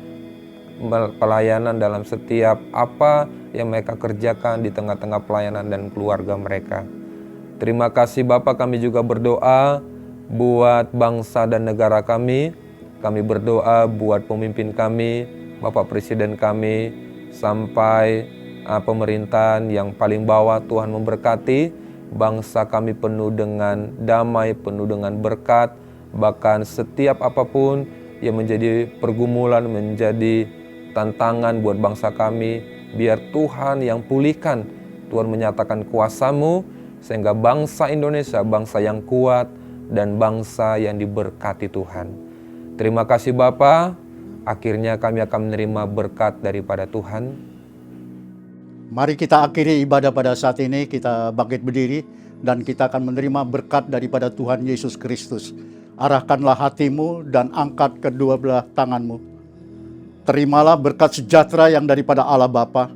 pelayanan, dalam setiap apa yang mereka kerjakan di tengah-tengah pelayanan dan keluarga mereka. Terima kasih Bapak. Kami juga berdoa buat bangsa dan negara kami. Kami berdoa buat pemimpin kami, Bapak Presiden kami, sampai pemerintahan yang paling bawah. Tuhan memberkati, bangsa kami penuh dengan damai, penuh dengan berkat, bahkan setiap apapun yang menjadi pergumulan, menjadi tantangan buat bangsa kami, biar Tuhan yang pulihkan. Tuhan menyatakan kuasa-Mu, sehingga bangsa Indonesia, bangsa yang kuat, dan bangsa yang diberkati Tuhan. Terima kasih Bapa, akhirnya kami akan menerima berkat daripada Tuhan. Mari kita akhiri ibadah pada saat ini, kita bangkit berdiri, dan kita akan menerima berkat daripada Tuhan Yesus Kristus. Arahkanlah hatimu dan angkat kedua belah tanganmu. Terimalah berkat sejahtera yang daripada Allah Bapa,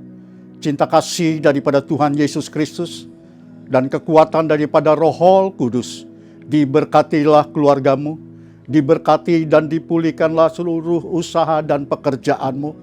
cinta kasih daripada Tuhan Yesus Kristus, dan kekuatan daripada Roh Kudus. Diberkatilah keluargamu, diberkati dan dipulihkanlah seluruh usaha dan pekerjaanmu,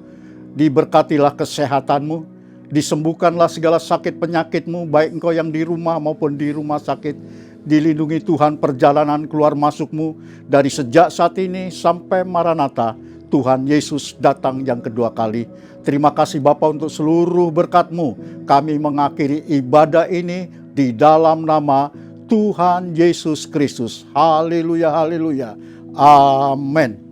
diberkatilah kesehatanmu, disembuhkanlah segala sakit penyakitmu, baik engkau yang di rumah maupun di rumah sakit. Dilindungi Tuhan perjalanan keluar masukmu dari sejak saat ini sampai Maranatha, Tuhan Yesus datang yang kedua kali. Terima kasih Bapa untuk seluruh berkat-Mu. Kami mengakhiri ibadah ini di dalam nama Tuhan Yesus Kristus. Haleluya, haleluya. Amin.